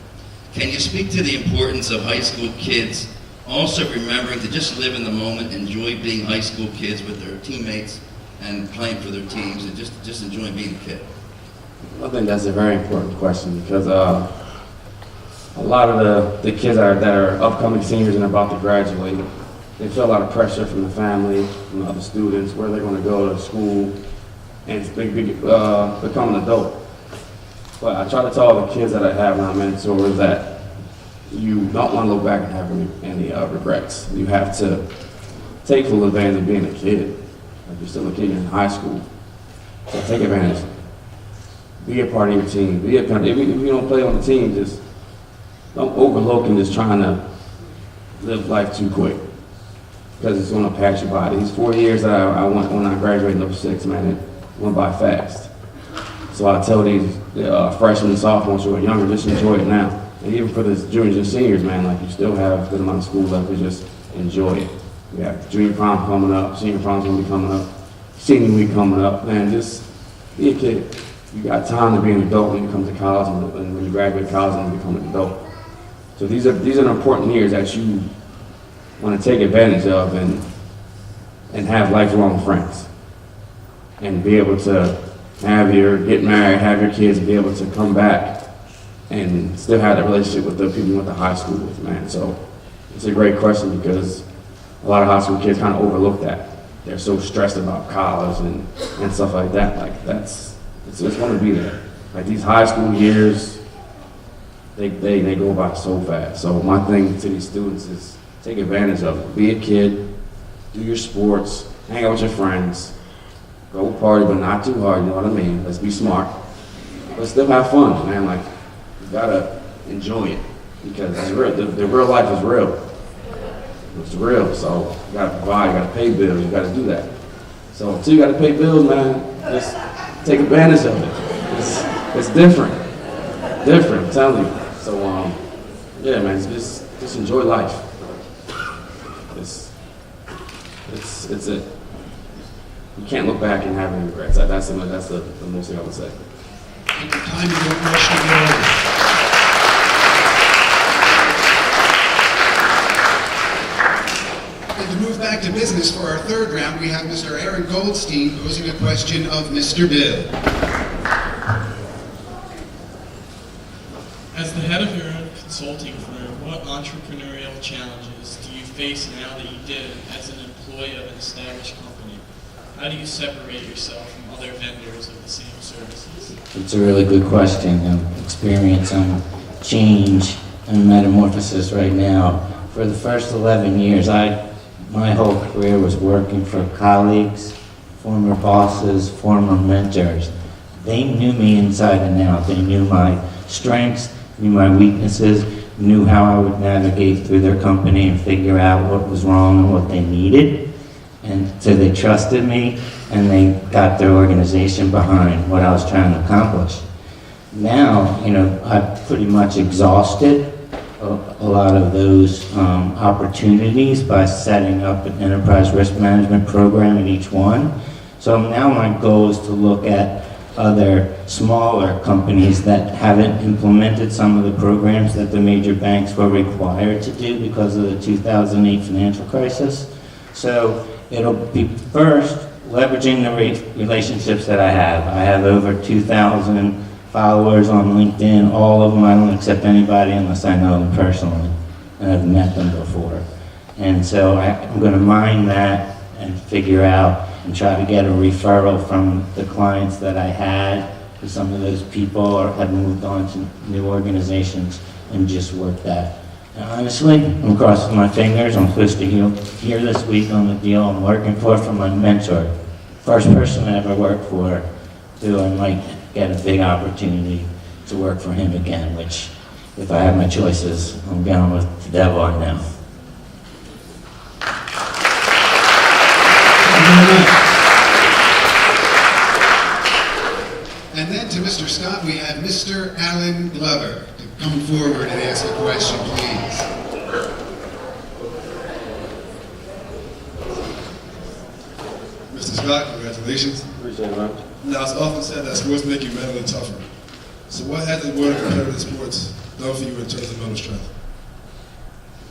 Can you speak to the importance of high school kids also remembering to just live in the moment, enjoy being high school kids with their teammates and playing for their teams, and just enjoying being a kid? I think that's a very important question because a lot of the kids that are upcoming seniors and about to graduate, they feel a lot of pressure from the family, from the other students, where they're going to go to school and become an adult. But I try to tell all the kids that I have my mentors that you don't want to look back and have any regrets. You have to take full advantage of being a kid. Like you're still a kid, you're in high school. So take advantage. Be a part of your team. Be a part. If you don't play on the team, just don't overlook and just trying to live life too quick, because it's going to pass you by. These 4 years that I went when I graduated in 06, man, it went by fast. So I tell these freshmen and sophomores who are younger, just enjoy it now. And even for the juniors and seniors, man, like you still have a good amount of school left, but just enjoy it. We have junior prom coming up, senior prom's gonna be coming up, senior week coming up, man, just be a kid. you got time to be an adult when you come to college and when you graduate college and you become an adult. So these are the important years that you want to take advantage of and have lifelong friends. And be able to get married, have your kids, and be able to come back and still have that relationship with the people you went to high school with, man. So it's a great question because a lot of high school kids kind of overlook that. They're so stressed about college and stuff like that. Like it's going to be there. Like these high school years, they go by so fast. So my thing to these students is take advantage of it. Be a kid, do your sports, hang out with your friends, go party, but not too hard, you know what I mean? Let's be smart. But still have fun, man. Like, you gotta enjoy it because it's real. The real life is real. It's real, so you gotta provide, you gotta pay bills, you gotta do that. So until you gotta pay bills, man, just take advantage of it. It's different. I'm telling you. So, yeah, man, just enjoy life. It's it. You can't look back and have any regrets. That's the most thing I would say. And the time is no question to get over. And to move back to business for our third round, we have Mr. Aaron Goldstein posing a question of Mr. Bill. As the head of your own consulting firm, what entrepreneurial challenges do you face now that you did as an employee of an established company? How do you separate yourself from other vendors of the same services? It's a really good question. I'm experiencing change and metamorphosis right now. For the first 11 years, my whole career was working for colleagues, former bosses, former mentors. They knew me inside and out. They knew my strengths, knew my weaknesses, knew how I would navigate through their company and figure out what was wrong and what they needed. And so they trusted me and they got their organization behind what I was trying to accomplish. Now, I've pretty much exhausted a lot of those opportunities by setting up an enterprise risk management program at each one. So now my goal is to look at other smaller companies that haven't implemented some of the programs that the major banks were required to do because of the 2008 financial crisis. So it'll be first leveraging the relationships that I have. I have over 2,000 followers on LinkedIn. All of them, I don't accept anybody unless I know them personally and I've met them before. And so I'm going to mine that and figure out and try to get a referral from the clients that I had, because some of those people have moved on to new organizations, and just work that. And honestly, I'm crossing my fingers. I'm supposed to hear this week on the deal I'm working for from my mentor. First person I ever worked for, who I might get a big opportunity to work for him again, which, if I have my choices, I'm going with the devil I know. And then to Mr. Scott, we have Mr. Alan Glover to come forward and ask a question, please. Mr. Scott, congratulations. Appreciate it, man. Now, it's often said that sports make you mentally tougher. So what has the world of competitive sports done for you in terms of mental strength?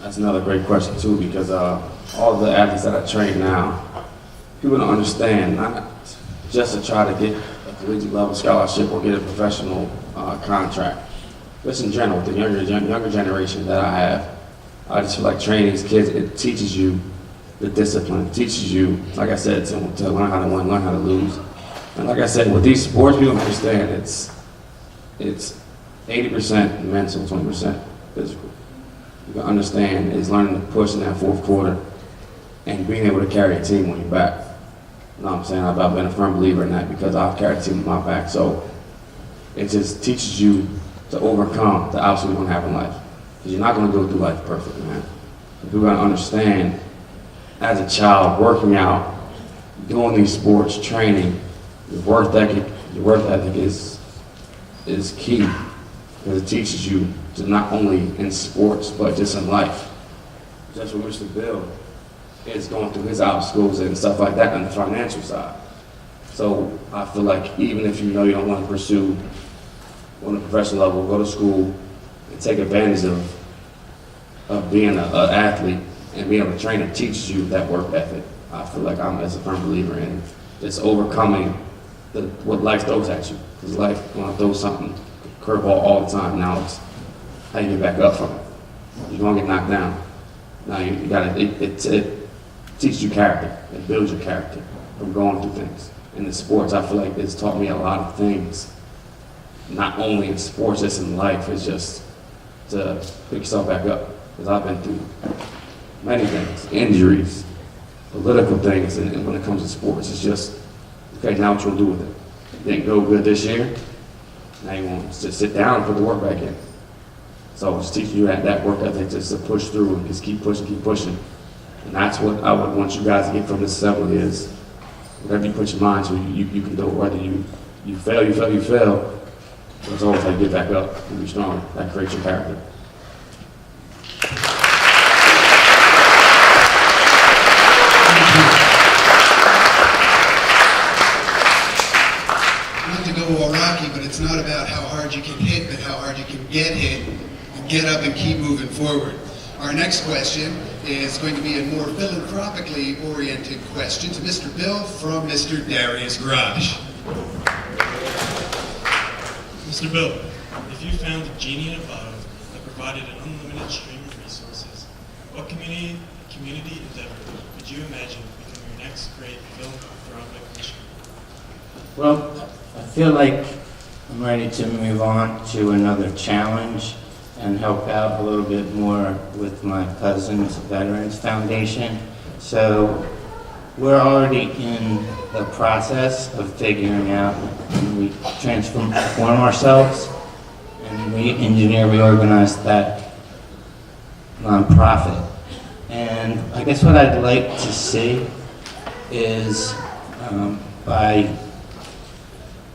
That's another great question too, because all the athletes that I train now, people don't understand, not just to try to get a collegiate level scholarship or get a professional contract. Just in general, with the younger generation that I have, I just feel like training these kids, it teaches you the discipline, it teaches you, like I said, to learn how to win, learn how to lose. And like I said, with these sports, people understand it's 80% mental, 20% physical. You can understand is learning to push in that fourth quarter and being able to carry a team on your back. You know what I'm saying? I've been a firm believer in that because I've carried a team on my back. So it just teaches you to overcome the obstacles you're going to have in life. Because you're not going to go through life perfect, man. You're going to understand, as a child, working out, doing these sports, training, your work ethic is key. Because it teaches you to not only in sports, but just in life. Just what Mr. Bill is going through his obstacles and stuff like that on the financial side. So I feel like even if you know you don't want to pursue on the professional level, go to school and take advantage of being an athlete and being able to train and teach you that work ethic. I feel like I'm as a firm believer in just overcoming what life throws at you. Because life want to throw something, curveball all the time. Now it's how you get back up from it. You're gonna get knocked down. Now you gotta, it teaches you character. It builds your character from going through things. In the sports, I feel like it's taught me a lot of things. Not only in sports, just in life. It's just to pick yourself back up. Because I've been through many things, injuries, political things, and when it comes to sports, it's just, okay, now what you gonna do with it? It didn't go good this year. Now you want to just sit down and put the work back in. So it's teaching you that work ethic just to push through and just keep pushing, keep pushing. And that's what I would want you guys to get from this assembly is whatever you put your mind to, you can do it. Whether you fail, but it's always how you get back up and be stronger. That creates your character. Not to go all rocky, but it's not about how hard you can hit, but how hard you can get hit and get up and keep moving forward. Our next question is going to be a more philanthropically oriented question to Mr. Bill from Mr. Darius Garage. Mr. Bill, if you found a genie in a bottle that provided an unlimited stream of resources, what community endeavor could you imagine becoming your next great philanthropic mission? Well, I feel like I'm ready to move on to another challenge and help out a little bit more with my cousin's Veterans Foundation. So we're already in the process of figuring out when we transform ourselves and we reorganize that nonprofit. And I guess what I'd like to see is by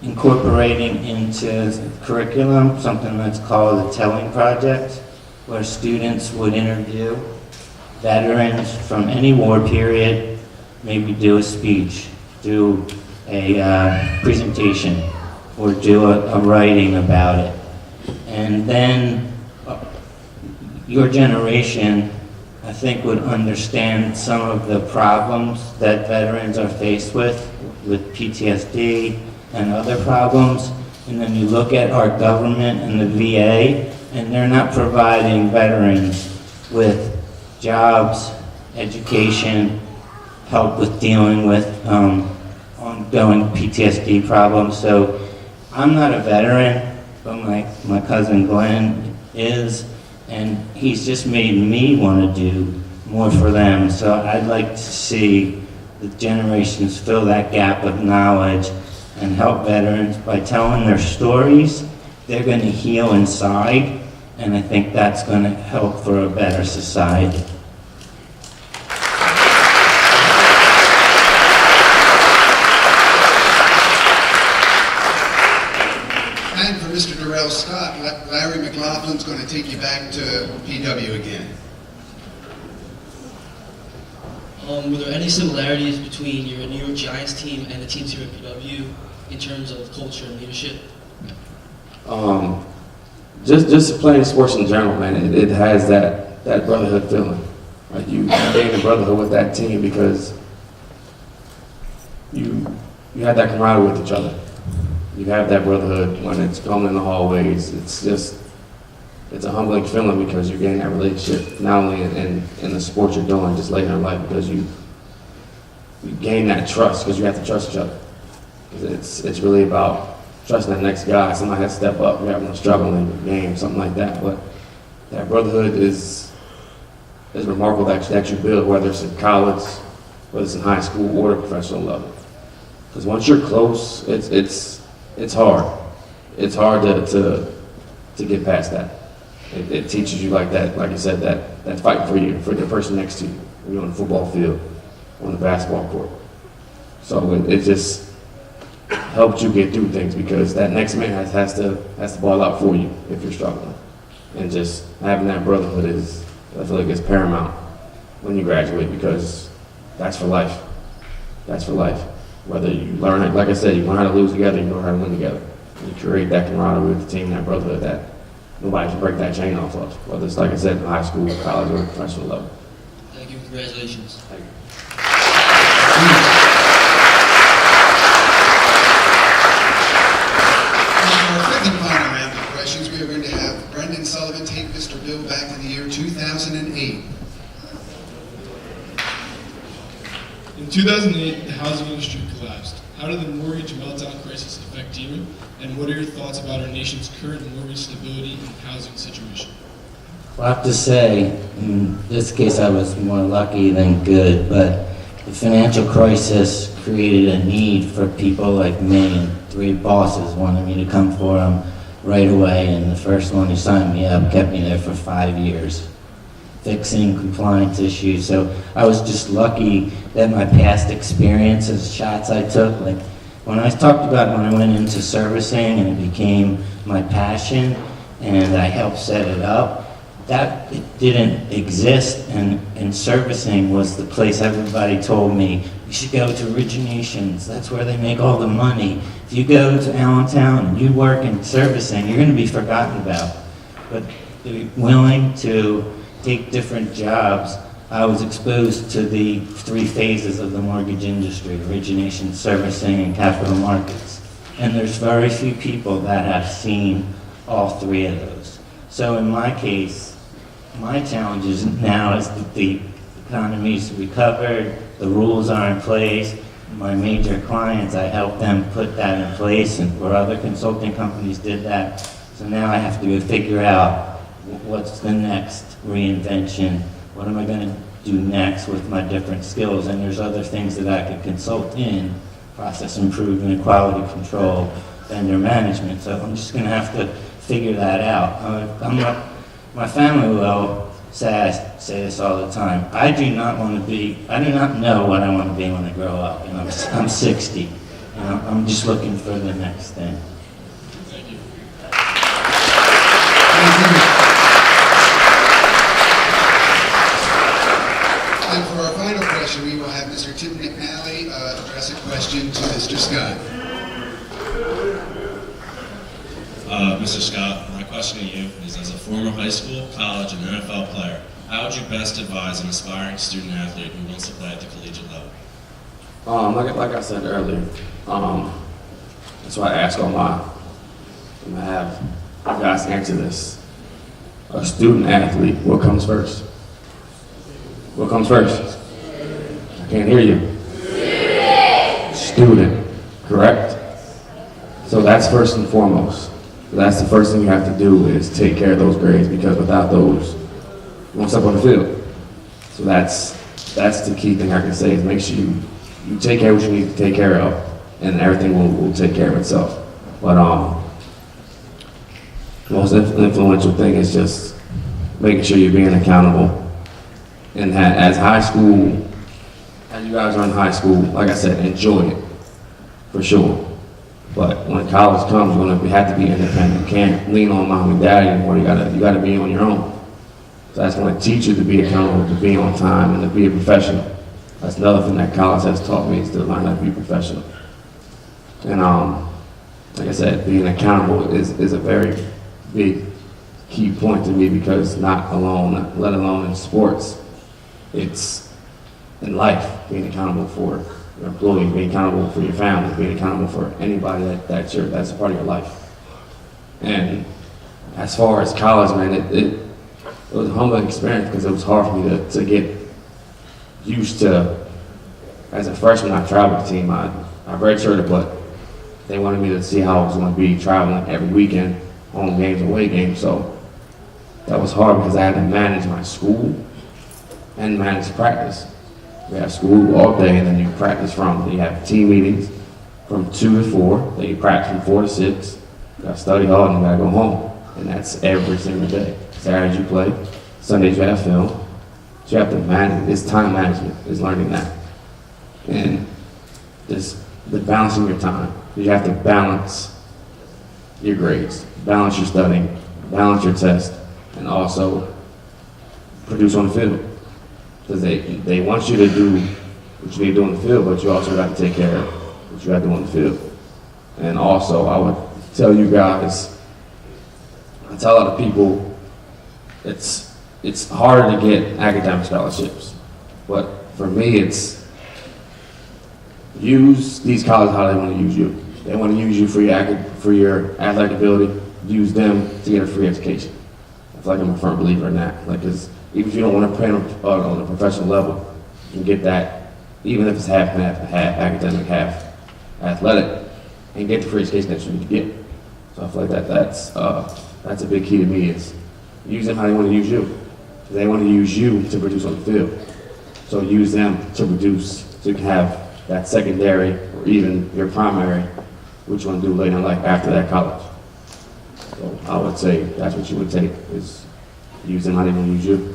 incorporating into curriculum something that's called a telling project, where students would interview veterans from any war period, maybe do a speech, do a presentation, or do a writing about it. And then your generation, I think, would understand some of the problems that veterans are faced with PTSD, and other problems, and then you look at our government and the VA, and they're not providing veterans with jobs, education, help with dealing with ongoing PTSD problems. So I'm not a veteran, but my cousin Glenn is, and he's just made me want to do more for them. So I'd like to see the generations fill that gap of knowledge and help veterans by telling their stories. They're going to heal inside, and I think that's going to help for a better society. And for Mr. Darrell Scott, Larry McLaughlin's going to take you back to PW again. Were there any similarities between your New York Giants team and the teams here at PW in terms of culture and leadership? Just playing sports in general, man, it has that brotherhood feeling. Like you gain a brotherhood with that team because you have that camaraderie with each other. You have that brotherhood when it's going in the hallways. It's a humbling feeling because you gain that relationship not only in the sport you're doing, just later in life, because you gain that trust because you have to trust each other. It's really about trusting that next guy. Somebody has to step up. You're having a struggle in the game, something like that. But that brotherhood is remarkable that you build, whether it's in college, whether it's in high school or the professional level. Because once you're close, it's hard. It's hard to get past that. It teaches you like that, like you said, that fight for the person next to you. When you're on the football field, on the basketball court. So it just helps you get through things because that next man has to ball out for you if you're struggling. And just having that brotherhood I feel like it's paramount when you graduate because that's for life. That's for life. Whether you learn, like I said, you learn how to lose together, you learn how to win together. You create that camaraderie with the team, that brotherhood that nobody can break that chain off of. Whether it's, like I said, in high school, college, or professional level. Thank you. Congratulations. Thank you. For our fifth and final round of questions, we are going to have Brendan Sullivan take Mr. Bill back to the year 2008. In 2008, the housing industry collapsed. How did the mortgage meltdown crisis affect you, and what are your thoughts about our nation's current mortgage stability and housing situation? Well, I have to say, in this case I was more lucky than good, but the financial crisis created a need for people like me, and 3 bosses wanted me to come for them right away, and the first one who signed me up kept me there for 5 years, fixing compliance issues. So I was just lucky that my past experiences, shots I took, like when I talked about when I went into servicing and it became my passion and I helped set it up, that it didn't exist, and servicing was the place everybody told me, you should go to originations, that's where they make all the money. If you go to Allentown and you work in servicing, you're going to be forgotten about. But they're willing to take different jobs. I was exposed to the 3 phases of the mortgage industry: origination, servicing, and capital markets. And there's very few people that have seen all 3 of those. So in my case, my challenge is now is that the economy's recovered, the rules are in place. My major clients, I help them put that in place, and where other consulting companies did that. So now I have to figure out what's the next reinvention. What am I going to do next with my different skills? And there's other things that I could consult in: process improvement, quality control, vendor management. So I'm just going to have to figure that out. My family will say this all the time. I do not know what I want to be when I grow up. And I'm 60. I'm just looking for the next thing. Thank you. And for our final question, we will have Mr. Tim McNally address a question to Mr. Scott. Mr. Scott, my question to you is, as a former high school, college, and NFL player, how would you best advise an aspiring student athlete who wants to play at the collegiate level? Like I said earlier, that's why I ask all I'm gonna have you guys answer this. A student athlete, what comes first? What comes first? I can't hear you. Student, correct? So that's first and foremost. That's the first thing you have to do, is take care of those grades, because without those, you won't step on the field. So that's the key thing I can say, is make sure you take care of what you need to take care of, and everything will take care of itself. But the most influential thing is just making sure you're being accountable. And that as you guys are in high school, like I said, enjoy it, for sure. But when college comes, you're gonna have to be independent. You can't lean on mom and dad anymore. You gotta be on your own. So that's gonna teach you to be accountable, to be on time, and to be a professional. That's another thing that college has taught me, is to learn how to be professional. And like I said, being accountable is a very big key point to me, because not alone, let alone in sports, it's in life, being accountable for your employees, being accountable for your family, being accountable for anybody that's a part of your life. And as far as college, man, it was a humbling experience, because it was hard for me to get used to. As a freshman, I traveled the team. I redshirted, but they wanted me to see how I was going to be traveling every weekend, home games, away games. So that was hard, because I had to manage my school and manage practice. We have school all day, and then you practice you have team meetings from 2 to 4, then you practice from 4 to 6. You gotta study hard, and you gotta go home. And that's every single day. Saturdays you play, Sundays you have film. So you have to manage, it's time management, it's learning that. And just the balancing your time. You have to balance your grades, balance your studying, balance your test, and also produce on the field. Because they want you to do what you need to do on the field, but you also got to take care what you got to do on the field. And also, I would tell you guys, I tell other people, it's harder to get academic scholarships. But for me, it's use these colleges how they want to use you. They want to use you for your athletic ability. Use them to get a free education. I feel like I'm a firm believer in that. Like, 'cause even if you don't want to play on a professional level, you can get that, even if it's half academic, half athletic, and get the free education that you need to get. So I feel like that's a big key to me, is use them how they want to use you. They want to use you to produce on the field. So use them to produce, so you can have that secondary or even your primary, which you want to do later in life after that college. So I would say that's what you would take, is use them how they want to use you.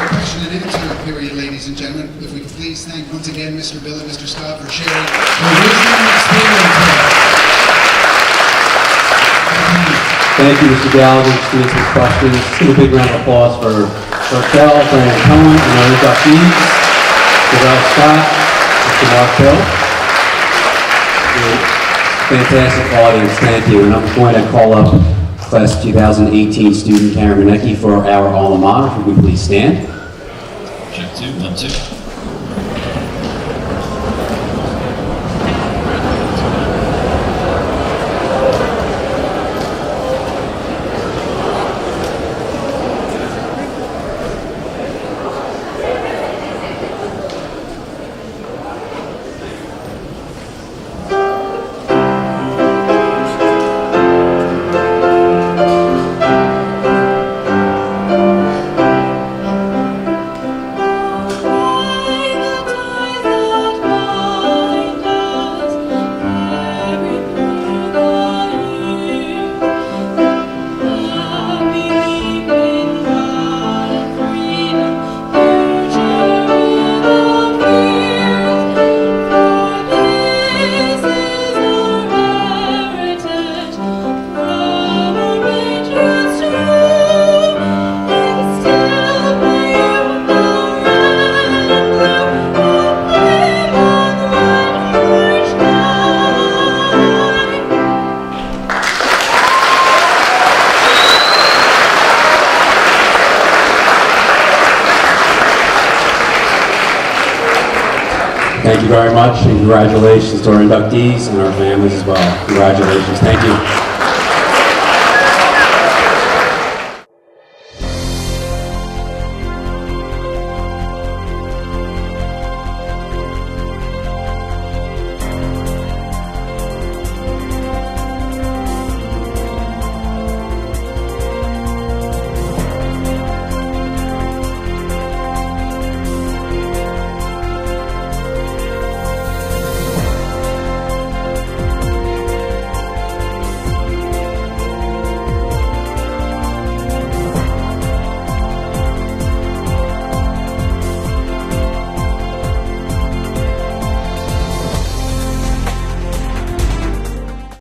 Question and answer period, ladies and gentlemen. If we could please thank once again Mr. Bill and Mr. Scott for sharing their wisdom and experience. Thank you, Mr. Gallagher, for answering questions. Let's give a big round of applause for Raquel, Fran Cohen, and our inductees, Darrell Scott, Mr. Mark Bill. Fantastic audience, thank you. And I'm going to call up Class 2018 student Karen Renecki for our alma mater. If we could please stand. Check 2, 1, 2. Thank you very much, and congratulations to our inductees and our families as well. Congratulations. Thank you.